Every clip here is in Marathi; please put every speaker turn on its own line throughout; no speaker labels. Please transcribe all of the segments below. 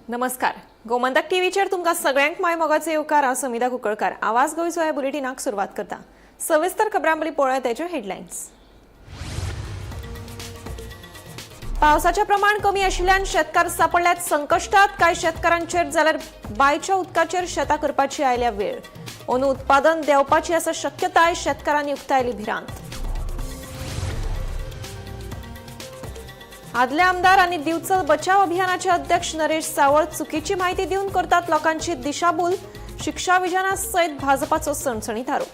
नमस्कार. गोमंतक टीव्हीचेर तुमकां सगळ्यांक माय मोगाचे येवकार. हांव समिता कुंकळकार. आवाज गोंयचो ह्या बुलेटिनाक सुरवात करता. सविस्तर खबरांवळी पळोवया तेच्यो हेडलायन्स. पावसाचें प्रमाण कमी आशिल्ल्यान शेतकार सांपडल्यात संकश्टांत. कांय शेतकारांचेर जाल्यार बांयच्या उदकाचेर शेतां करपाची आयल्या वेळ. अंदू उत्पादन देंवपाची आसा शक्यताय. शेतकारांनी उक्तायली भिरांत. आदले आमदार आनी दिवचल बचाव अभियानाचे अध्यक्ष नरेश सावळ चुकीची माहिती दिवन करतात लोकांची दिशाभूल. शिक्षा विधाना सयत भाजपाचो सणसणीत आरोप.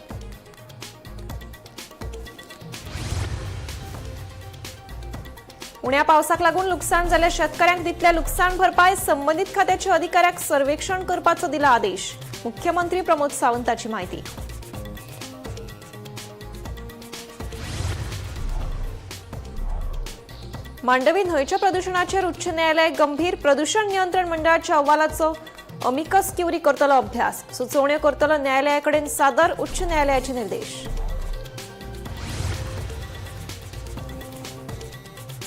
उण्या पावसाक लागून लुकसाण जाल्ल्या शेतकऱ्यांक दितल्या लुकसाण भरपाय. संबंधित खात्याच्या अधिकाऱ्याक सर्वेक्षण करपाचो दिला आदेश. मुख्यमंत्री प्रमोद सावंताची माहिती. मांडवी न्हंयच्या प्रदूषणाचेर उच्च न्यायालय गंभीर. प्रदूषण नियंत्रण मंडळाच्या अहवालाचो अमिकस क्युरी करतलो अभ्यास. सुचोवण्यो करतलो न्यायालयाकडेन सादर. उच्च न्यायालयाचे निर्देश.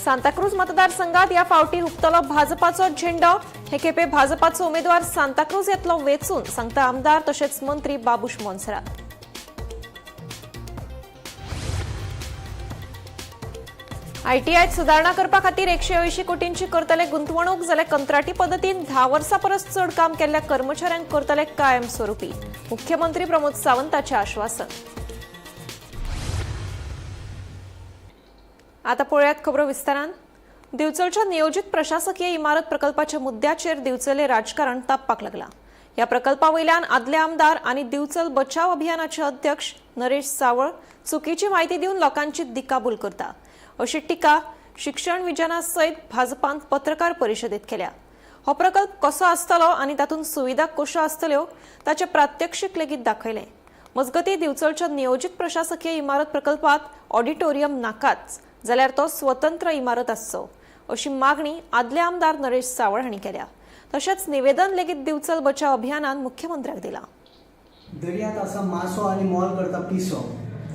सांताक्रूज मतदारसंघात या फावटी हुबतलो भाजपाचो झेंडो. हे खेपे भाजपाचो उमेदवार सांताक्रूज येतलो वेचून, सांगता आमदार तशेंच मंत्री बाबूश मोन्सरात. आयटीआयत सुदारणा करपा खातीर 180 कोटींची करतले गुंतवणूक. जाल्यार कंत्राटी पद्दतीन 10 वर्सां परस चड काम केल्ल्या कर्मचाऱ्यांक करतले कायमस्वरुपी. मुख्यमंत्री प्रमोद सावंताचे आश्वासन. आता पळयात खबरो विस्तारान. दिवचलच्या नियोजित प्रशासकीय इमारत प्रकल्पाच्या मुद्द्याचेर दिवचले राजकारण तापपाक लागला. या प्रकल्पावयल्यान आदले आमदार आनी दिवचल बचाव अभियानाचे अध्यक्ष नरेश सावळ चुकीची माहिती दिवन लोकांची दिकाभूल करता अशी टिका शिक्षण विज्ञाना सयत भाजपान पत्रकार परिशदेत केल्या. हो प्रकल्प कसो आसतलो आनी तातूंत सुविधा कश्यो आसतल्यो ताचे प्रात्यक्षिक लेगीत दाखयलें. मजगती दिवचलच्या नियोजित प्रशासकीय इमारत प्रकल्पात ऑडिटोरियम नाकाच, जाल्यार तो स्वतंत्र इमारत आसचो अशी मागणी आदले आमदार नरेश सावळ हांणी केल्या. तशेंच निवेदन लेगीत दिवचल बचाव अभियानान मुख्यमंत्र्याक दिला.
दर्यांत असा मासो आनी मोल करता पिसो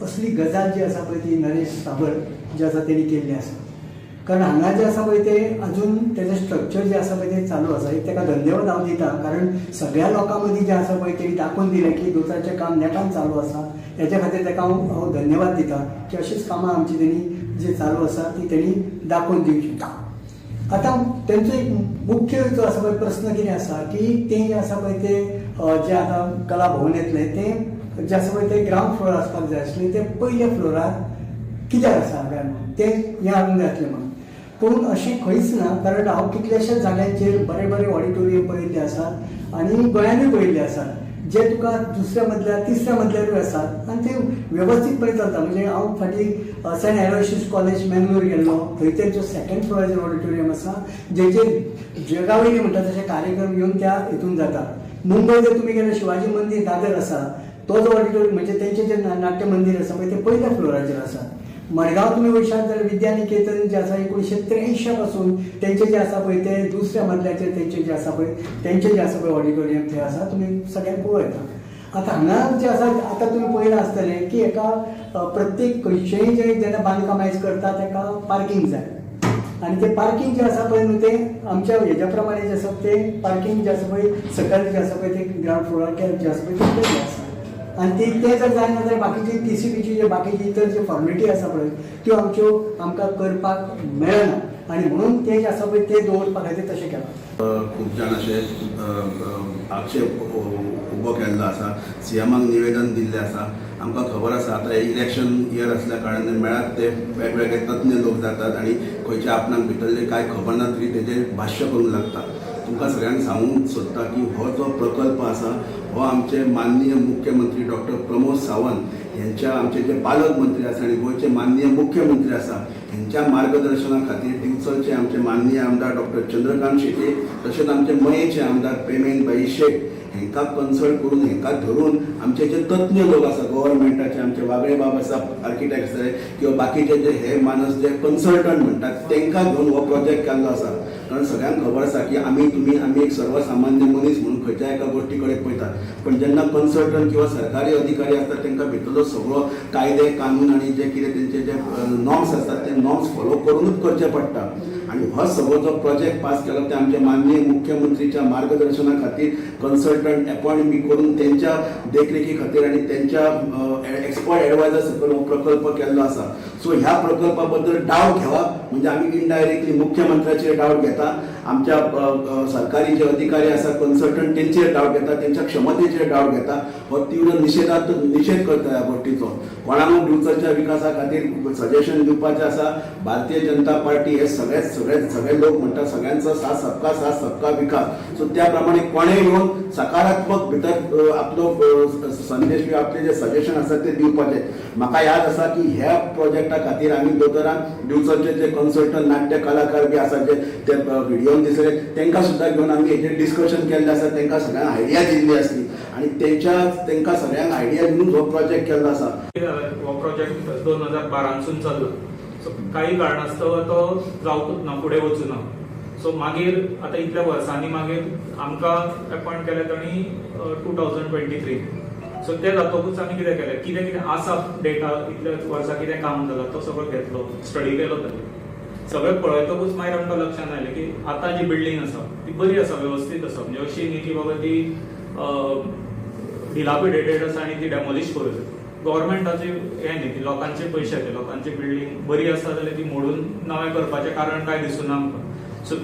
असली गजाल जी आसा पळय ती नरेश सावळ जे आसा तेणी केल्ली आसा. कारण हांगा जे आसा पळय ते अजून तेजें स्ट्रक्चर जे आसा पळय ते चालू आसा. एक ताका धन्यवाद हांव दिता, कारण सगळ्या लोकां मदीं जे आसा पळय तेणी दाखोवन दिलें की दोतोराचें काम नेटान चालू आसा. हेच्या खातीर ताका हांव धन्यवाद दिता की अशीच कामां आमची तेणी जी चालू आसा ती तेणी दाखोवन दिवची. आतां तेंचो एक मुख्य जो आसा पळय प्रश्न कितें आसा की तें जे आसा पळय ते जे आतां कला भवन येतलें तें जे आसा पळय ते ग्रावंड फ्लोर आसपाक जाय आसलें. ते पयल्या फ्लोरार कित्याक आसा कारण तें हें हाडूंक जाय आसलें म्हणून. पूण अशें खंयच ना, कारण हांव कितल्याशाच जाग्यांचेर बरे बरे ऑडिटोरियम पळयल्ले आसात आनी गोंयांतूय पळयल्ले आसात जे तुका दुसऱ्या मजल्यार तिसऱ्या मजल्यारूय आसात आनी ते वेवस्थीतपणे चलता. म्हणजे हांव फाटीं सेंट एलोयशियस कॉलेज मँगलोर गेल्लो, थंय तेंचो 2nd फ्लोराचेर ऑडिटोरियम आसा जेचेर जगावयली म्हणटा तशे कार्यक्रम घेवन त्या हितून जाता. मुंबय जर तुमी गेले शिवाजी मंदीर दादर आसा, तो जो ऑडिटोरियम म्हणजे तेंचें जें नाट्य मंदीर आसा पळय ते पयल्या फ्लोराचेर आसा. मडगांव तुमी वयशात जाल्यार विद्यानिकेतन जे आसा 1983 पासून तेंचे जे आसा पळय ते दुसऱ्या मजल्याचेर तेंचे जे आसा पळय तेंचे जे आसा पळय ऑडिटोरियम थंय आसा, तुमी सगळ्यांक पळयता. आतां हांगा जे आसा आतां तुमी पळयलां आसतलें की एका प्रत्येक खंयचेंय जें जेन्ना बांदकाम आयज करता ताका पार्किंग जाय. आनी ते पार्किंग जे आसा पळय न्हू ते आमच्या हेज्या प्रमाणे जे आसा ते पार्किंग जे आसा पळय सकयल जे आसा पळय ते ग्रावंड फ्लोरार जे आसा पळय ते आसा. आनी ते जर जायना जाल्यार बाकीची TCPची जे बाकीची इतर जे फॉर्मेलिटी आसा पळय त्यो आमकां करपाक मेळना. आनी म्हणून ते जे आसा पळय ते दवरपा खातीर तशें केलां.
खूब जाण अशे आक्षेप उबो केल्लो आसा. CMाक निवेदन दिल्लें आसा. आमकां खबर आसा आतां इलेक्शन इयर आसल्या कारणान मेळात ते वेगवेगळे तज्ञ लोक जातात आनी खंयचे आपणाक भितरले कांय खबर ना तरी तेजेर भाश्य करूंक लागता. तुमकां सगळ्यांक सांगूंक सोदता की हो जो प्रकल्प आसा हो आमचे माननीय मुख्यमंत्री डॉक्टर प्रमोद सावंत यांच्या आमचे जे पालक मंत्री आसा आनी गोंयचे माननीय मुख्यमंत्री आसा हेंच्या मार्गदर्शना खातीर दिवचलचे आमचे माननीय आमदार डॉक्टर चंद्रकांत शेटे तशेंच आमचे मयेचे आमदार पेमेनभाई शेट हेंकां कन्सल्ट करून हेंकां धरून आमचे जे तज्ञ लोक आसा गव्हर्मेंटाचे आमचे वागळे बाब आसा आर्किटेक्ट्स जाय किंवा बाकीचे जे हे मानस जे कन्सल्टंट म्हणटात तांकां घेवन हो प्रोजेक्ट केल्लो आसा. कारण सगळ्यांक खबर आसा की आमी एक सर्वसामान्य मनीस म्हणून खंयच्या एका गोष्टी कडेन पळयतात, पण जेन्ना कन्सल्टंट किंवा सरकारी अधिकारी आसतात तांकां भितरलो सगळो कायदे कानून आनी जे कितें तेंचे जे नॉर्म्स आसतात ते नॉर्म्स फॉलो करूनच करचे पडटा. आणि हो सगळो जो प्रोजेक्ट पास केलो ते आमच्या माननीय मुख्यमंत्रीच्या मार्गदर्शना खातीर कन्सल्टंट अपॉइंट बी करून त्यांच्या देखरेखी खातीर आणि त्यांच्या एक्सपर्ट एडवायझर सकयल हो प्रकल्प केल्लो आसा. सो ह्या प्रकल्पा बद्दल डावट घेवप म्हणजे आमी इनडायरेक्टली मुख्यमंत्र्याचेर डावट घेता, आमच्या सरकारी जे अधिकारी आसा कन्सल्टंट तेंचेर डावट घेता, त्यांच्या क्षमतेचेर डावट घेता. हो तीव्र निषेध करता ह्या गोष्टीचो. कोणाक दिवचलच्या विकासा खातीर सजेशन दिवपाचें आसा. भारतीय जनता पार्टी हे सगळे लोक म्हणटा सगळ्यांचा साथ सबका विकास. सो त्या प्रमाणे कोणेय येवन सकारात्मक भितर आपलो संदेश किंवा आपले जे सजेशन आसा ते दिवपाचे. म्हाका याद आसा की ह्या प्रोजेक्टा खातीर आमी दोतोरान दिवचलचे जे कन्सल्टंट नाट्य कलाकार बी आसा जे ते व्हिडिओन दिसले तांकां सुद्दां घेवन आमी हेजेर डिस्कशन केल्लें आसा. तांकां सगळ्यांक आयडिया दिल्ली आसली आणि तांकां सगळ्यांक आयडिया दिवन हो प्रोजेक्ट केल्लो आसा.
हो प्रोजेक्ट 2012 चल्ला. सो काही कारणास्तव तो जावंकूच ना, फुडें वचूं ना. सो मागीर आतां इतल्या वर्सांनी मागीर आमकां अपॉइंट केलें तांणी 2023. सो ते जातकूच आमी कितें केलें, कितें आसा डेटा इतल्या वर्सां कितें काम जालां तो सगळो घेतलो, स्टडी केलो ताणें. सगळें पळयतकूच मागीर आमकां लक्षांत आयलें की आतां जी बिल्डींग आसा ती बरी आसा, वेवस्थीत आसा. म्हणजे अशी न्ही की बाबा ती डिलापिडेटेड आसा आनी ती डेमोलिश करूं जाय. गव्हर्मेंटाचे हे न्ही की लोकांचे पयशे ते लोकांची बिल्डींग बरी आसा जाल्यार ती मोडून नवें करपाचें कारण काय दिसूना आमकां. सो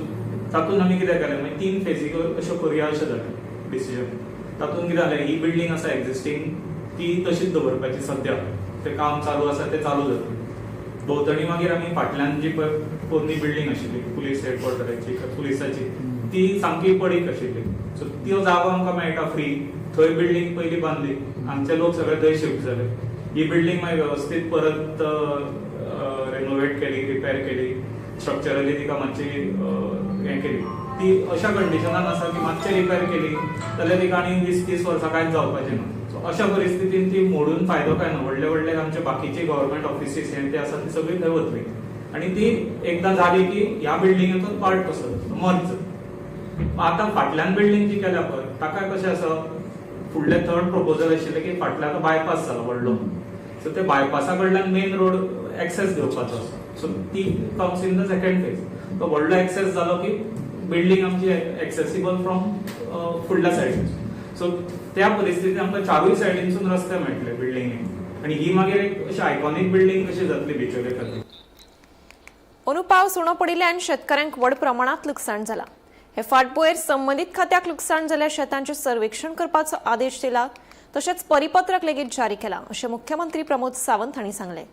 तातूंत आमी कितें केलें, मागीर 3 फेजी अश्यो करया अशें जालें डिसिजन. तातूंत कितें जालें, ही बिल्डींग आसा एक्झिस्टींग ती तशीच दवरपाची सद्या. तें काम चालू आसा तें चालू जातलें. भोंवतणी मागीर आमी फाटल्यान जी पळय पोरणी बिल्डींग आशिल्ली पुलीस हेडक्वॉर्टराची पुलिसाची ती सामकी पडीक आशिल्ली. सो तो जागो आमकां मेळटा फ्री. थंय बिल्डींग पयलीं बांदली, हांगचे लोक सगळे थंय शिफ्ट जाले. ही बिल्डींग मागीर वेवस्थीत परत रेनोवेट केली, रिपेर केली, स्ट्रक्चरली तिका मातशी हें केली. ती अशा कंडिशनान आसा की मातशें रिपेर केली जाल्यार तिका आनी 20-30 वर्सां कांयच जावपाचें ना. सो अशा परिस्थितीन ती मोडून फायदो काय ना. व्हडले आमचे बाकीचे गव्हर्मेंट ऑफिसीस हे ते आसा ती सगळी थंय वतली. आणि ती एकदां जाली की ह्या बिल्डिंगेचो पार्ट कसो मर्ज. आतां फाटल्यान बिल्डींग जी केल्या पळय ताका कशें आसा, फुडले थर्ड प्रपोजल आशिल्लें की फाटल्यान बायपास जाला व्हडलो. सो ते बायपासा कडल्यान मेन रोड एक्सेस घेवपाचो आसा. सो ती comes in the second phase. तो व्हडलो एक्सेस जालो की बिल्डींग आमची एक्सेसिबल फ्रॉम फुडल्या सायडीन. सो त्या परिस्थितीन आमकां चारूय सायडीनसून रस्ते मेळटले बिल्डिंगेक. आणि ही मागीर एक अशी आयकॉनिक बिल्डींग कशी जातली बिचोले खातीर.
अंदू पावस उणो पडिल्ल्यान शेतकऱ्यांक व्हड प्रमाणात लुकसाण जाला. हे फाटभुंयेर संबंदीत खात्याक लुकसाण जाल्ल्या शेतांचे सर्वेक्षण करपाचो आदेश दिला. तशेंच परिपत्रक लेगीत जारी केला अशें मुख्यमंत्री प्रमोद सावंत हांणी सांगलें.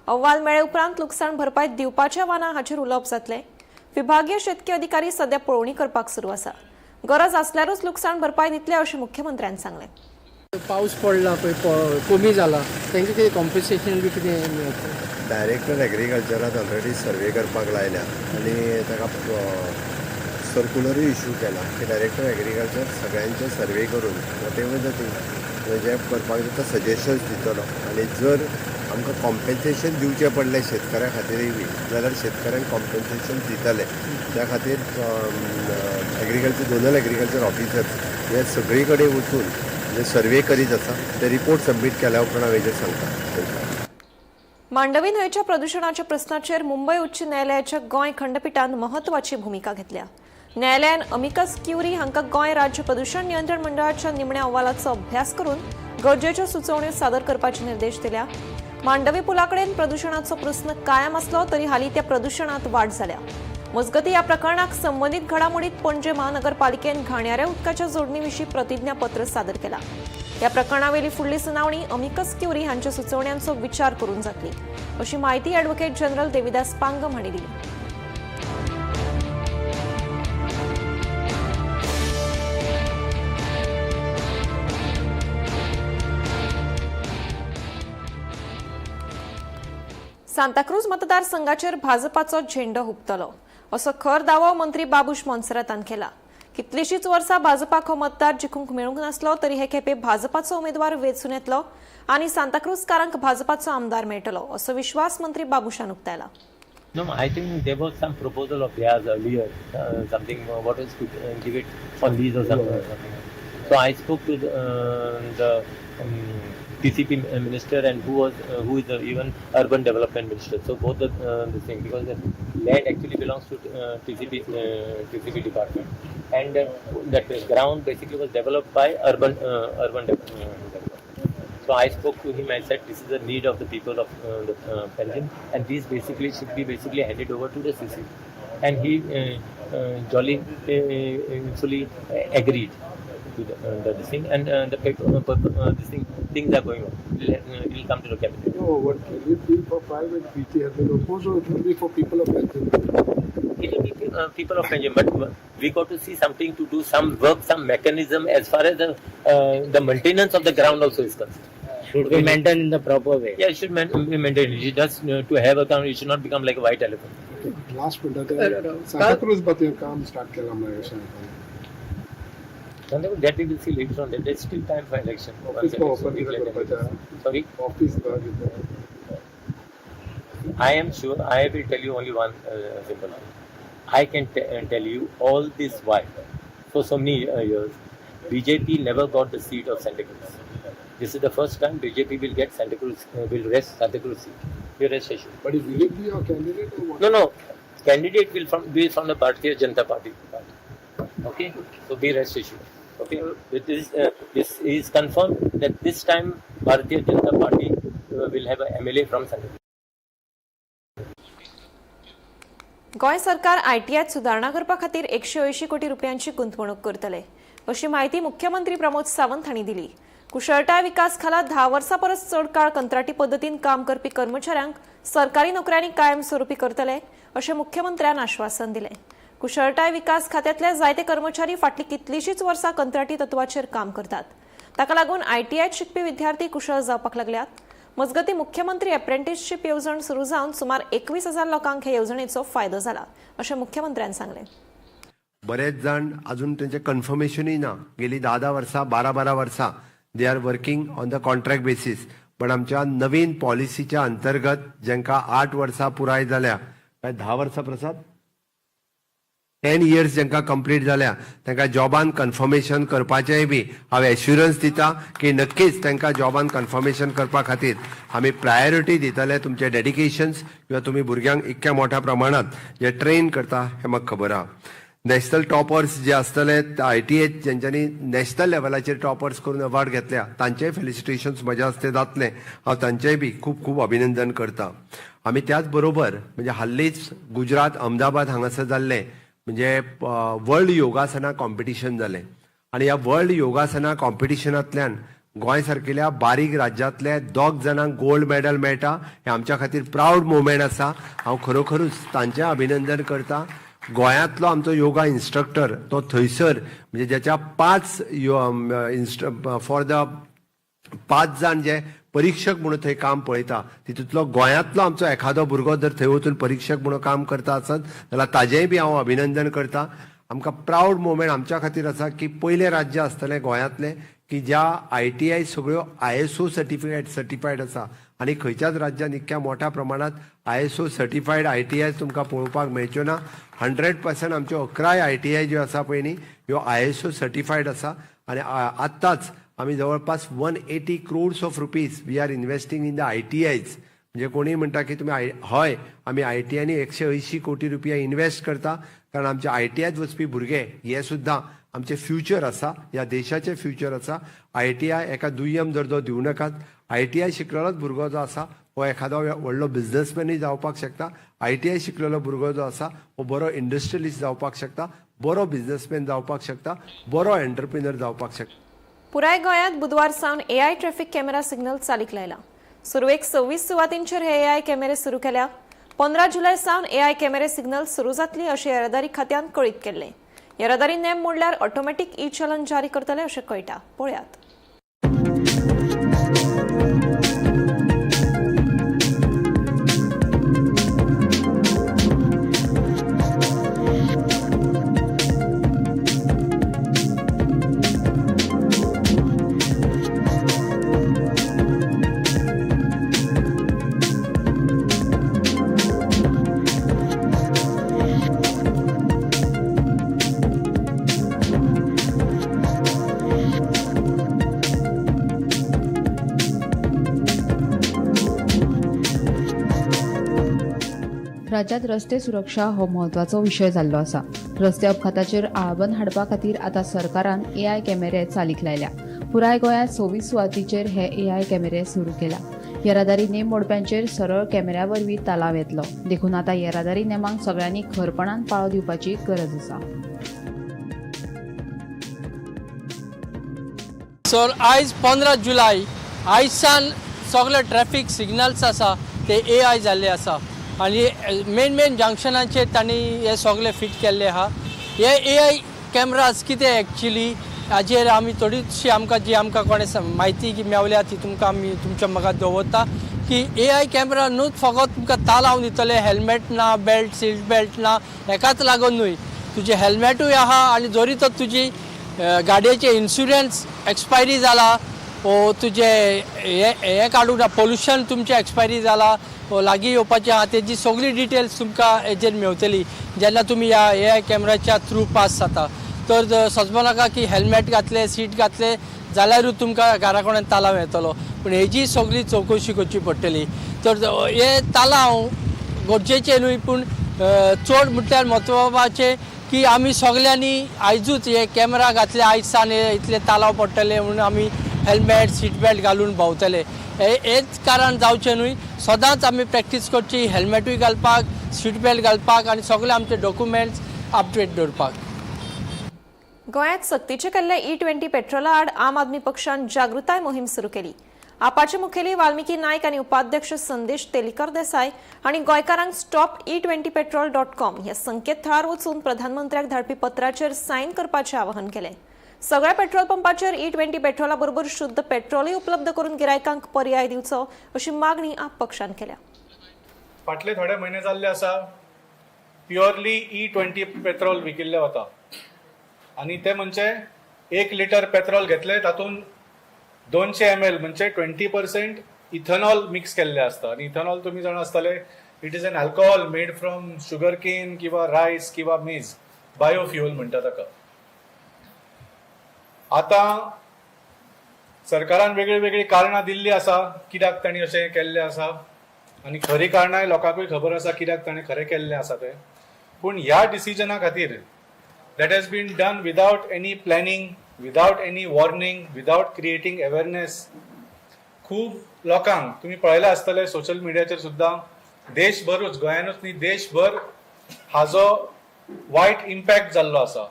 अहवाल मेळे उपरांत लुकसाण भरपाय दिवपाच्या वाना हाचेर उलोवप जातलें. विभागीय शेतकी अधिकारी सध्या पळोवणी करपाक सुरू आसा. गरज आसल्यारूच लुकसाण भरपाय दितले अशें मुख्यमंत्र्यांनी सांगलें.
पाऊस पडला पळय कमी जाला तांकां कितें कॉम्पन्सेशन बी कितें मेळटा?
डायरेक्टर एग्रीकल्चरान ऑलरेडी सर्वे करपाक लायल्या आणि ताका सर्क्युलरूय इश्यू केला की डायरेक्टर एग्रीकल्चर सगळ्यांचे सर्वे करून वॉटेवर द थिंग जे करपाक जाता सजेशन्स दितलो. आणि जर आमकां कॉम्पेन्सेशन दिवचें पडलें शेतकऱ्या खातीरय बी जाल्यार शेतकऱ्यांक कॉम्पेन्सेशन दितले. त्या खातीर झोनल एग्रीकल्चर ऑफिसर्स हे सगळी कडेन वचून जे सर्वे करीत आसा ते रिपोर्ट सबमीट केल्या उपरांत हांव हेजेर सांगता.
मांडवी न्हंयच्या प्रदुशणाच्या प्रस्नाचेर मुंबय उच्च न्यायालयाच्या गोंय खंडपीठान महत्वाची भूमिका घेतल्या. न्यायालयान अमिकस क्युरी हांकां गोंय राज्य प्रदूषण नियंत्रण मंडळाच्या निमण्या अहवालाचो अभ्यास करून गरजेच्यो सुचोवण्यो सादर करपाचे निर्देश दिल्या. मांडवी पुलाकडेन प्रदूषणाचो प्रस्न कायम आसलो तरी हालीं त्या प्रदूषणात वाड जाल्या. मजगतीं ह्या प्रकरणाक संबंदीत घडामोडीत पणजे महानगरपालिकेन घाणयाऱ्या उदकाच्या जोडणी विशीं प्रतिज्ञापत्र सादर केलां. ह्या प्रकरणावेली फुडली सुनावणी अमिकस क्युरी हांच्या सुचोवण्यांचो विचार करून जातली अशी माहिती ॲडव्होकेट जनरल देविदास पांगम हांणी दिली. सांताक्रूज मतदारसंघाचेर भाजपाचो झेंडो हुबतलो असो खर दावो मंत्री बाबूश मोन्सेरातान केला. कितलीशीच वर्सां भाजपाक हो मतदार जिखूंक मेळूंक नासलो तरी हे खेपे भाजपाचो उमेदवार वेंचून येतलो आनी सांताक्रूजकारांक भाजपाचो आमदार मेळटलो असो विश्वास मंत्री बाबूशान उक्तायला.
No, I think there was some proposal of theirs earlier, something what is to give it on lease or something. So I spoke to the TCP minister and who is even urban development minister. So both the thing, because the land actually belongs to TCP department, and that ground basically was developed by urban development. So I spoke to him. I said this is the need of the people of the Panjim, and these basically should be handed over to the CC, and he jolly fully agreed to the thing, and the paper, things are going on. It will come to the cabinet.
No, what will it be for private PT has been opposed, or it will be for people of Panjim?
It will be people of Panjim, but we got to see something to do, some work, some mechanism as far as the maintenance of the ground also is concerned.
Should be maintained in the proper way.
Yeah, it should be maintained. It does to have a ground. It should not become like a white elephant.
Last minute, Santa Cruz बते काम start केला मग
That we will see later on. There's still time for election.
Office को open किधर करता है?
Sorry,
Office का
I am sure. I will tell you only one simple thing. I can tell you all this while, for so many years, BJP never got the seat of Santa Cruz. This is the first time BJP will get Santa Cruz, will rest Santa Cruz seat. You rest assured.
But will it be your candidate or what?
No. Candidate will be from the Bharatiya Janata Party. Okay, so be rest assured. Okay, this is confirmed that this time Bharatiya Janata Party will have a MLA from Santa Cruz.
Goa सरकार ITआयत सुदारणा करपा खातीर 180 कोटी रुपयांची गुंतवणूक करतले अशी माहिती मुख्यमंत्री प्रमोद सावंत हांणी दिली. कुशळटाय विकास खाला 10 वर्सां परस चड काळ कंत्राटी पद्दतीन काम करपी कर्मचाऱ्यांक सरकारी नोकऱ्यांनी कायमस्वरुपी करतले अशें मुख्यमंत्र्यान आश्वासन दिलें. कुशळटाय विकास खात्यांतले जायते कर्मचारी फाटलीं कितलींशींच वर्सां कंत्राटी तत्वाचेर काम करतात. ताका लागून ITआयत शिकपी विद्यार्थी कुशळ जावपाक लागल्यात. मजगती मुख्यमंत्री अप्रेंटिसशीप येवजण सुरू जावन सुमार 21,000 लोकांक हे येवजणेचो फायदो जाला अशें मुख्यमंत्र्यान सांगलें.
बरेच जण अजून त्यांचे कन्फर्मेशनूय ना. गेली 10 वर्सां 12 वर्सां they are working on the contract basis. पण आमच्या नवीन पॉलिसीच्या अंतर्गत जांकां 8 वर्सां पुराय जाल्या, 10 वर्सां प्रसाद 10 इयर्स जांकां कंप्लीट जाल्या, तांकां जॉबान कन्फर्मेशन करपाचेंय बी हांव एश्युरन्स दिता की नक्कीच तांकां जॉबान कन्फर्मेशन करपा खातीर आमी प्रायोरिटी दितले. तुमचे डेडिकेशन्स किंवा तुमी भुरग्यांक इतक्या मोठ्या प्रमाणात जे ट्रेन करता हें म्हाका खबर आहा. नॅशनल टॉपर्स जे आसतले ITआय जेंच्यांनी नॅशनल लेवलाचेर टॉपर्स करून अवॉर्ड घेतल्या तांचेय फेलिसिटेशन्स म्हज्या हस्ते जातले. हांव तांचेय बी खूब खूब अभिनंदन करता. आमी त्याच बरोबर म्हणजे हाल्लीच गुजरात अहमदाबाद हांगासर जाल्ले म्हणजे वर्ल्ड योगासना कॉम्पिटिशन जालें आनी ह्या वर्ल्ड योगासना कॉम्पिटिशनांतल्यान गोंय सारकिल्या बारीक राज्यांतले 2 जाणांक गोल्ड मेडल मेळटा. हें आमच्या खातीर प्राऊड मोमेंट आसा. हांव खरोखरूच तांचें अभिनंदन करता. गोंयांतलो आमचो योगा इन्स्ट्रक्टर तो थंयसर म्हणजे ज्याच्या 5 जाण जे परीक्षक म्हणून थंय काम पळयता तितूंतलो गोंयांतलो आमचो एखादो भुरगो जर थंय वचून परीक्षक म्हणून काम करता आसत जाल्यार ताजेंय बी हांव अभिनंदन करता. आमकां प्राऊड मोमेंट आमच्या खातीर आसा की पयलें राज्य आसतलें गोंयांतलें की ज्या ITआय सगळ्यो ISO सर्टिफायड आसा आनी खंयच्याच राज्यान इतक्या मोठ्या प्रमाणात ISO सर्टिफायड ITआय तुमकां पळोवपाक मेळच्यो ना. 100% आमच्यो 11 ITआय ज्यो आसा पळय न्ही ह्यो ISO सर्टिफायड आसा आनी आत्ताच आमी जवळपास 180 crores of rupees we are investing in the ITIs. म्हणजे कोणी म्हणटा की तुमी हय आमी ITआयनी 180 कोटी रुपया इन्वेस्ट करता कारण आमचे ITआयत वचपी भुरगे हे सुद्दां आमचे फ्युचर आसा, ह्या देशाचे फ्युचर आसा. ITआय एका दुय्यम दर्जो दिवं नाकात. ITआय शिकलेलोच भुरगो जो आसा हो एखादो व्हडलो बिझनेसमॅनूय जावपाक शकता. ITआय शिकलेलो भुरगो जो आसा हो बरो इंडस्ट्रियलिस्ट जावपाक शकता, बरो बिझनेसमॅन जावपाक शकता, बरो एंटरप्रिनर जावपाक शकता.
पुराय गोंयांत बुधवार सावन AI ट्रॅफिक कॅमेरा सिग्नल चालीक लायला. सुरवेक 26 सुवातींचेर हे AI कॅमेरे सुरू केल्या. 15 जुलय सावन AI कॅमेरे सिग्नल सुरू जातली अशें येरादारी खात्यान कळीत केल्लें. येरादारी नेम मोडल्यार ऑटोमॅटीक चलन जारी करतले अशें कळटा. पळयात.
राज्यात रस्ते सुरक्षा हो महत्वाचो विषय जाल्लो आसा. रस्ते अपघाताचेर आळाबंद हाडपा खातीर आतां सरकारान AI कॅमेरे चालीक लायल्या. पुराय गोंयांत 26 सुवातींचेर हे AI कॅमेरे सुरू केला. येरादारी नेम मोडप्यांचेर सरळ कॅमेऱ्या वरवीं तालाव येतलो. देखून आतां येरादारी नेमांक सगळ्यांनी खरपणान पाळो दिवपाची गरज आसा.
सर आयज 15 जुलय आयसान सगळे ट्रॅफिक सिग्नल्स आसा ते AI जाल्ले आसा आनी मेन जंक्शनाचेर तांणी हे सगळे फिट केल्ले आहा. हे AI कॅमेराज कितें एक्चुली हाजेर आमी थोडीशी आमकां कोणें म्हायती मेवल्या ती तुमकां आमी तुमच्या मगात दवरता की AI कॅमेरा न्हूच फकत तुमकां तालाव दितले, हेल्मेट ना, बेल्ट, सीट बेल्ट ना, हेकाच लागून न्हय, तुजें हेल्मेटूय आहा आनी जरी तर तुजी गाडयेचे इन्शुरन्स एक्सपायरी जाला वो तुजे हे काडूंक ना, पोल्युशन तुमचें एक्सपायरी जाला वो लागीं येवपाचें आहा, तेजी सगळी डिटेल्स तुमकां हेजेर मेवतली जेन्ना तुमी ह्या AI कॅमेराच्या थ्रू पास जाता. तर सोचपा नाका की हेल्मेट घातले, सीट घातले जाल्यारूच तुमकां घरा कोणान तालाव येतलो, पूण हेजी सगळी चवकशी करची पडटली. तर हे तालाव गरजेचे न्हय, पूण चड म्हटल्यार म्हत्वाचें की आमी सगळ्यांनी आयजूच हे कॅमेरा घातले, आयज सान इतले तालाव पडटले म्हणून आमी हेल्मेट, सीट बेल्ट घालून भोंवतले. हेच कारण जावचें न्हय. सदांच आमी प्रॅक्टीस करची हेल्मेटूय घालपाक, सीट बेल्ट घालपाक आनी सगळे आमचे डॉक्युमेंट्स अपडेट दवरपाक.
गोंयांत सक्तीचे केल्ले E20 पेट्रोला आड आम आदमी पक्षान जागृताय मोहीम सुरू केली. आपाचे मुखेली वाल्मिकी नायक आनी उपाध्यक्ष संदेश तेलीकर देसाय हांणी गोंयकारांक stopE20petrol.com ह्या संकेतथळार वचून प्रधानमंत्र्याक धाडपी पत्राचेर सायन करपाचें आवाहन केलें. सगळ्या पेट्रोल पंपाचेर E20 पेट्रोला बरोबर शुद्ध पेट्रोलूय उपलब्ध करून गिरायकांक पर्याय दिवचो अशी मागणी आप पक्षान केल्या.
फाटले थोडे म्हयने जाल्ले आसा प्युअरली E20 पेट्रोल विकिल्लें वता आनी ते म्हणजे 1 लिटर पेट्रोल घेतले तातूंत 200 ml म्हणजे 20% इथेनॉल मिक्स केल्ले आसता. आनी इथेनॉल तुमी जाणा आसतले it is an alcohol made from sugar cane किंवा रायस किंवा मेज, बायोफ्युअल म्हणटा ताका. आतां सरकारान वेगळी कारणां दिल्ली आसा कित्याक तांणी अशें केल्लें आसा आनी खरी कारणांय लोकांकूय खबर आसा कित्याक ताणें खरें केल्लें आसा तें. पूण ह्या डिसिजना खातीर that has been done without any planning, without any warning, without creating awareness. खूब लोकांक तुम्ही पळयलें आसतलें सोशल मिडियाचेर सुद्दां देशभरूच, गोंयानूच न्ही देशभर हाजो वायट इम्पॅक्ट जाल्लो आसा.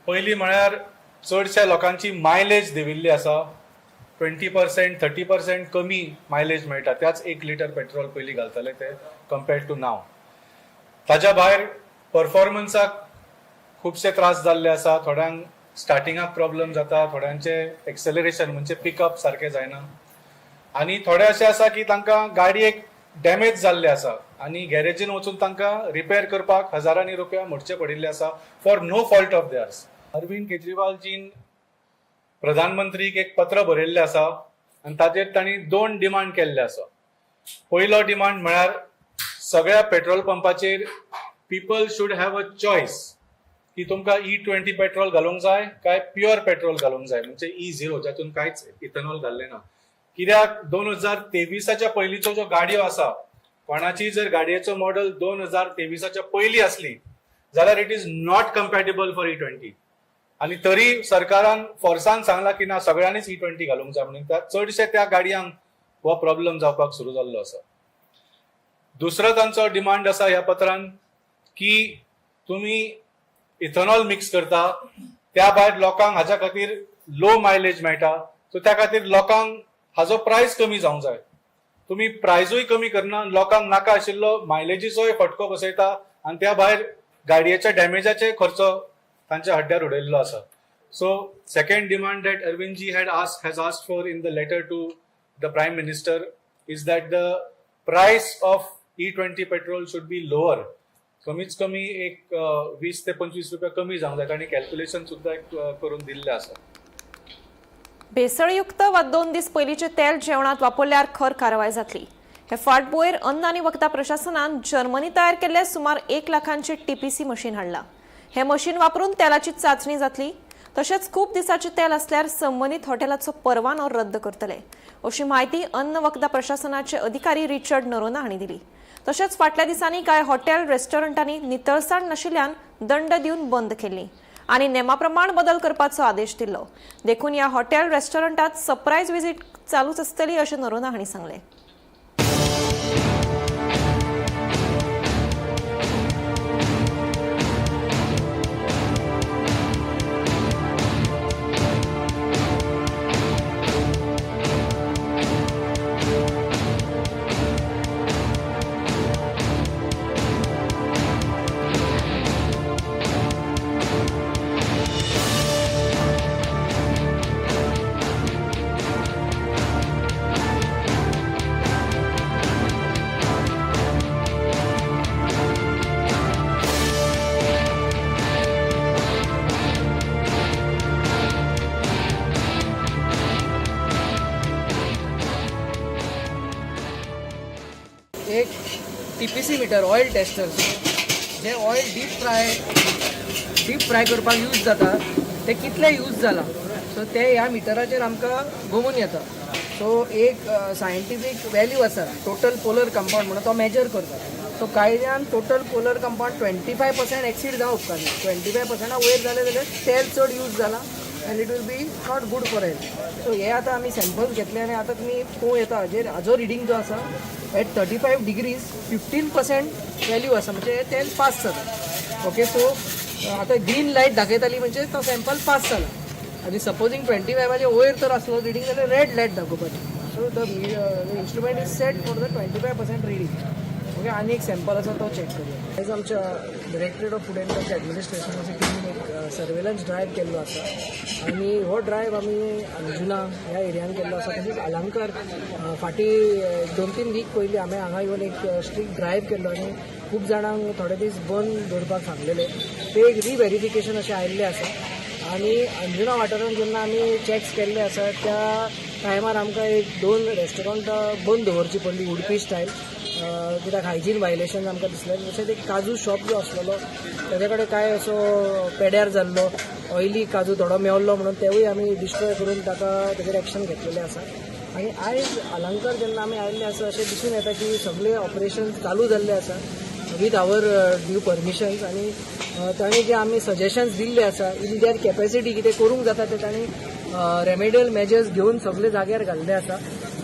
पयलीं म्हळ्यार चडशा लोकांची मायलेज देंविल्ली आसा. 20%, 30% कमी मायलेज मेळटा त्याच 1 लिटर पेट्रोल पयलीं घालताले ते कंपेर्ड टू नाव. ताच्या भायर परफॉर्मन्साक खुबशे त्रास जाल्ले आसा. थोड्यांक स्टार्टिंगाक प्रॉब्लेम जाता, थोड्यांचे एक्सेलरेशन म्हणजे पिकअप सारकें जायना आनी थोडे अशे आसा की तांकां गाडयेक डॅमेज जाल्ले आसा आनी गॅरेजीन वचून तांकां रिपेर करपाक हजारांनी रुपया मोडचे पडिल्ले आसा for no fault of theirs. Arvind केजरीवालजीन प्रधानमंत्रीक एक पत्र बरयल्लें आसा आनी ताचेर तांणी 2 डिमांड केल्ले आसा. पयलो डिमांड म्हळ्यार सगळ्या petrol पंपाचेर people should have a choice की तुमकां E20 पेट्रोल घालूंक जाय काय प्युअर पेट्रोल घालूंक जाय म्हणजे E0 जातून कांयच इथेनॉल घाल्लें ना. कित्याक 2023च्या पयलींच्यो ज्यो गाडयो आसा, कोणाची जर गाडयेचो मॉडेल 2023च्या पयलीं असली जाल्यार it is not compatible for E20 आनी तरी सरकारान फोर्सान सांगला की ना सगळ्यांनीच E20 घालूंक जाय म्हणून चडशे त्या गाडयांक हो प्रॉब्लेम जावपाक सुरू जाल्लो आसा. दुसरो तांचो डिमांड आसा ह्या पत्रान की तुम्ही इथेनॉल मिक्स करता त्या भायर लोकांक हाच्या खातीर लो मायलेज मेळटा सो त्या खातीर लोकांक हाजो प्रायस कमी जावंक जाय. तुम्ही प्रायसूय कमी करना, लोकांक नाका आशिल्लो मायलेजीचोय फटको बसयता आनी त्या भायर गाडयेच्या डॅमेजाचे खर्च तांच्या हड्ड्यार उडयल्लो आसा. So second demand that Arvindji has asked for in the letter to the prime minister is that the price of E20 petrol should be lower. कमीच कमी एक 20 ते 25 रुपया कमी जावंक जाय आनी कॅल्क्युलेशन सुद्दां करून दिल्लें आसा.
भेसळयुक्त वा 2 दीस पयलींचे तेल जेवणात वापरल्यार खर कारवाय जातली. हे फाटभुंयेर अन्न आनी वखदां प्रशासनान जर्मनी तयार केल्ले सुमार 1 लाखांचे TPC मशीन हाडला. हे मशीन वापरून तेलाची चाचणी जातली. तशेंच खूप दिसाचें तेल असल्यार संबंदीत हॉटेलाचो परवानो रद्द करतले अशी माहिती अन्न वखदा प्रशासनाचे अधिकारी रिचर्ड नरोना हांणी दिली. तशेंच फाटल्या दिसांनी कांय हॉटेल रेस्टॉरंटांनी नितळसाण नाशिल्ल्यान दंड दिवन बंद केल्ली आनी नेमाप्रमाण बदल करपाचो आदेश दिल्लो. देखून ह्या हॉटेल रेस्टॉरंटात सरप्रायज विजीट चालूच आसतली अशें नरोना हांणी सांगलें.
एक TPC मिटर ऑयल टेस्टर जे ऑयल डीप फ्राय करपाक यूज जाता ते कितले यूज जाला सो ते ह्या मिटराचेर आमकां घुमून येता. सो एक सायंटिफीक वॅल्यू आसा टोटल पोलर कंपाउंड म्हणून तो मेजर करता. सो कायद्यान टोटल पोलर कंपाउंड 25% एक्सीड जावं उपकारना. 25% वयर जालें जाल्यार तेल चड यूज जाला and it will be not good for health. So हे आतां आमी सॅम्पल्स घेतले आनी आतां तुमी पळोवं येता हाजो रिडींग जो आसा एट 35 डिग्रीज 15% वॅल्यू आसा म्हणजे तेल पास जाता. ओके सो आतां ग्रीन लायट दाखयताली म्हणजे तो सॅम्पल पास जाला आनी सपोजींग 25च्या वयर तर आसलो रिडींग जाल्यार रेड लायट दाखोवपाची. So the instrument is set for the 25% reading. Okay आनी एक सॅम्पल आसा तो चॅक करूया. आयज आमच्या directorate of food and drug एडमिनिस्ट्रेशनाच्या टिमीन एक सर्वेलन्स ड्रायव्ह केल्लो आसा आनी हो ड्रायव्ह आमी अंजुना ह्या एरियान केल्लो आसा. तशेंच अलंकार फाटीं 2-3 वीक पयलीं आमी हांगा येवन एक स्ट्रीट ड्रायव्ह केल्लो आनी खूब जाणांक थोडे दीस बंद दवरपाक सांगलेले. ते एक रिव्हेरिफिकेशन अशें आयिल्लें आसा आनी अंजुना वाठारांत जेन्ना आमी चॅक्स केल्ले आसा त्या टायमार आमकां 1-2 रेस्टॉरंटां बंद दवरची पडली उडपी स्टायल कित्याक हायजीन वायलेशन आमकां दिसलें. तशेंच एक काजू शॉप जो आसलेलो तेजे कडेन काय असो पेड्यार जाल्लो ऑयली काजू थोडो मेवल्लो म्हणून तेवूय आमी डिस्ट्रॉय करून तेजेर एक्शन घेतलेलें आसा. आनी आयज अलंकार जेन्ना आमी आयिल्ले आसा अशें दिसून येता की सगळे ऑपरेशन चालू जाल्ले आसा वीथ आवर ड्यू परमिशन्स आनी तांणी जे आमी सजेशन्स दिल्ले आसा इन देअर कॅपेसिटी कितें करूंक जाता ते तांणी रेमेडियल मेजर्स घेवन सगळे जाग्यार घाल्ले आसा.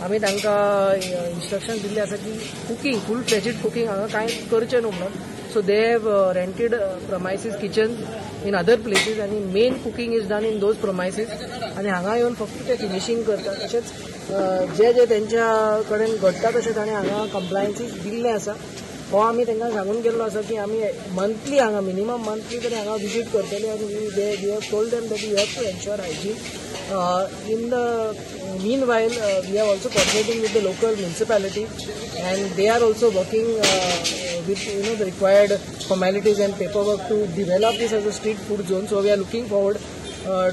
आमी तांकां इन्स्ट्रक्शन दिल्ले आसा की कुकींग फूल फ्लेजिड कुकींग हांगा कांय करचें न्हू म्हणून. So they have rented premises kitchen in other places आनी main cooking is done in those premises आनी हांगा येवन फक्त ते फिनिशींग करता. तशेंच जे तेंच्या कडेन घडटा तशें ताणें हांगा कंप्लायन्सीस दिल्ले आसा. हो आमी तांकां सांगून गेल्लो आसा की आमी मंथली हांगा मिनिमम मंथली तरी हांगा विजीट करतले आनी we have told them that you have to ensure hygiene. In the meanwhile, we are also coordinating with the local municipality, and they are also working with the required formalities and paperwork to develop this as a street food zone. So we are looking forward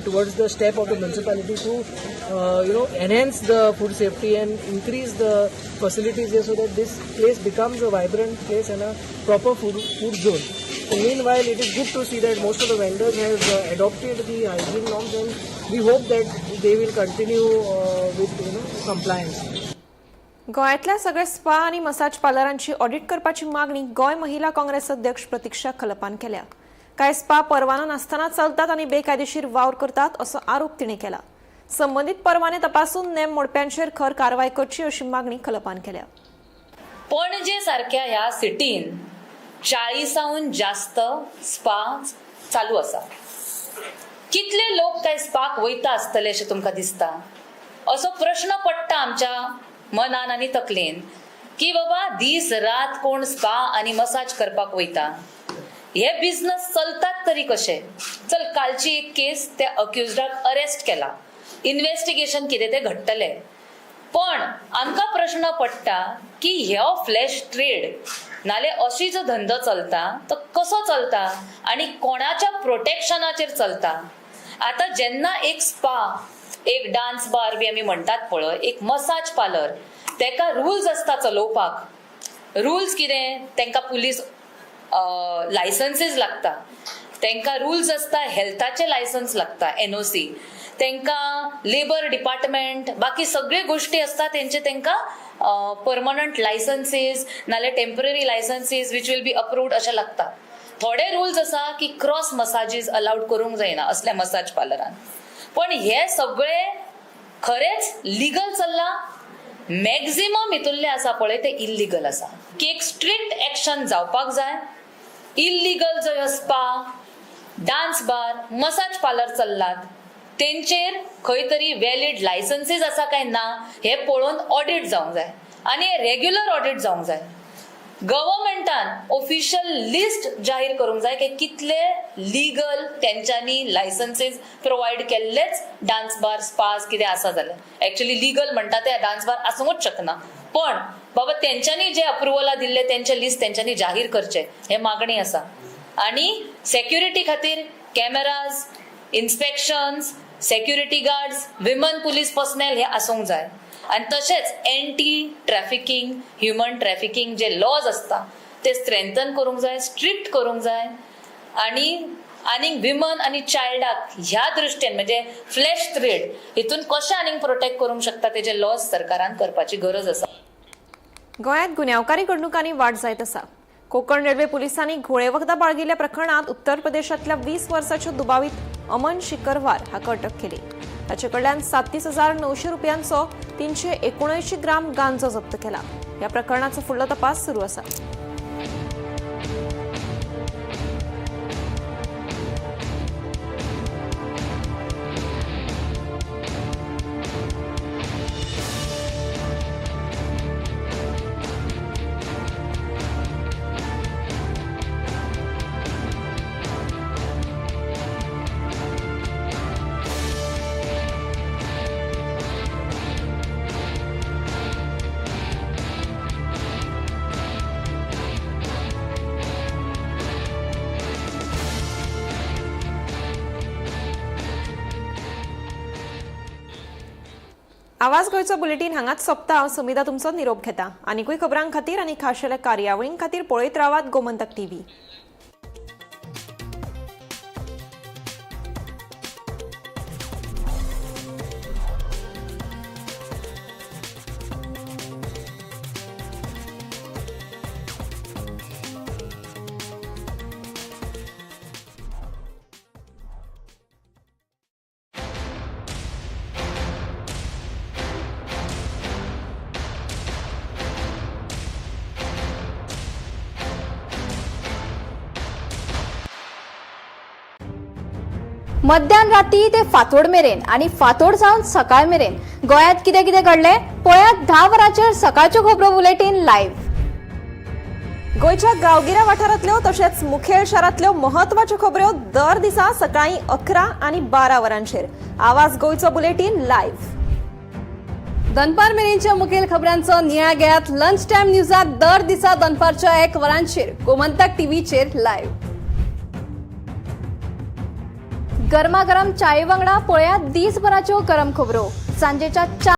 towards the step of the municipality to enhance the food safety and increase the facilities there so that this place becomes a vibrant place and a proper food zone. So meanwhile, it is good to see that most of the vendors have adopted the hygiene norms, and we hope that they will continue with compliance.
गोंयांतल्या सगळ्या स्पा आनी मसाज पार्लरांची ऑडिट करपाची मागणी गोंय महिला काँग्रेस अध्यक्ष प्रतीक्षा खलपान केल्या. कांय स्पा परवानो नासतना चलतात आनी बेकायदेशीर वावर करतात असो आरोप तिणें केला. संबंदीत परवाने तपासून नेम मोडप्यांचेर खर कारवाय करची अशी मागणी खलपान केल्या.
पणजे सारख्या ह्या सिटीन 40हून जास्त स्पा चालू आसा. कितले लोक काय स्पाक वयता आसतले अशें तुमकां दिसता? असो प्रश्न पडटा आमच्या मनान आनी तकलेन की बाबा दीस रात कोण स्पा आनी मसाज करपाक वयता. हे बिझनेस चलतात तरी कशे? चल कालची एक केस त्या अक्युज्डाक अरेस्ट केला. इन्व्हेस्टिगेशन कितें तें घडटलें. पण आमकां प्रश्न पडटा की ह्यो फ्लॅश ट्रेड नाले अशी जो धंदो चलता तो कसो चलता आणि कोणाच्या प्रोटेक्शनाचेर चलता. आता जेन्ना एक स्पा, एक डान्स बार बी आमी म्हणटात पळय, एक मसाज पार्लर, तेका रुल्स आसता चलोवपाक. रुल्स कितें? तेंका पुलीस लायसन्सीस लागता. तांकां रुल्स असता, हेल्थाचे लायसन्स लागता, NOC, तांकां लेबर डिपार्टमेंट, बाकी सगळे गोष्टी असता तेंचे तांकां परमनंट लायसन्सेस नाल्यार temporary licences which will be approved अशें लागता. थोडे रुल्स आसा की क्रॉस मसाजीस अलाउड करूंक जायना असल्या मसाज पार्लरान. पण हे सगळे खरेंच लिगल चल्ला? मॅक्झिमम हितूंतले आसा पळय ते इल्लीगल आसा. की एक स्ट्रिक्ट एक्शन जावपाक जाय. इल्लीगल जो spa, dance bar, massage parlour चल्लात तेंचेर खंय तरी वॅलिड लायसन्सेस आसा काय ना हे पळोवन ऑडिट जावंक जाय आनी रेग्युलर ऑडिट जावंक जाय. गव्हर्मेंटान ऑफिशियल लिस्ट जाहीर करूंक जाय की कितले लीगल तेंच्यांनी लायसन्सेस प्रोवायड केल्लेच डान्स बार, स्पास कितें आसा जाल्यार. एक्चुअली लीगल म्हणटा ते डान्स बार आसूंकच शकना, पण बाबा तेंच्यांनी जे अप्रुवला दिल्ले तेंचे लिस्ट तेंच्यांनी जाहीर करचे हे मागणी आसा. आनी सेक्युरिटी खातीर cameras, inspections, security guards, women police personnel हे आसूंक जाय. आणि तशेंच एंटी ट्रॅफिकिंग, ह्युमन ट्रॅफिकिंग जे लॉज असता ते स्ट्रेंथन करूंक जाय, स्ट्रिक्ट करूंक जाय. आनी विमन आनी चायल्डाक ह्या दृश्टीन म्हणजे फ्लॅश ट्रेड हितून कशें आनीक प्रोटेक्ट करूंक शकता तेजे लॉज सरकारान करपाची गरज आसा.
गोंयांत गुन्यांवकारी घडणुकांनी वाड जायत आसा. कोकण रेल्वे पुलिसांनी घोळे वखदां बाळगिल्ल्या प्रकरणात उत्तर प्रदेशातल्या 20 वर्सांच्या दुबावीत अमन शिकरवार हाका अटक केली. ताचे कडल्यान 37,900 रुपयांचो 379 ग्राम गांजो जप्त केला. ह्या प्रकरणाचो फुडलो तपास सुरू आसा. आवाज गोंयचो बुलेटिन हांगाच सोंपता. हांव समिता तुमचो निरोप घेता. आनीकूय खबरां खातीर आनी खाशेल्या कार्यावळीं खातीर पळयत रावात गोमंतक TV.
मध्यान राती ते फातोड मेरेन आणि फातोड सावन सकाळ मेरेन गोंयांत कितें कितें घडलें पळयात 10 वरांचेर सकाळच्यो खबरो बुलेटिन लायव्ह.
गोंयच्या गांवगिऱ्या वाठारांतल्यो तशेंच मुखेल शारांतल्यो महत्वाच्यो खबरो दर दिसा सकाळीं 11 आनी 12 वरांचेर. आवाज गोंयचो बुलेटिन लायव्ह.
दनपार मेरेनच्या मुखेल खबरांचो नियाळ घेयात लंच टायम न्यूजात दर दिसा दनपारच्या 1 वरांचेर गोमंतक TVचेर लायव्ह. गरमागरम चाये वांगडा पळयात दिसभराच्यो गरम खबरो सांजेच्या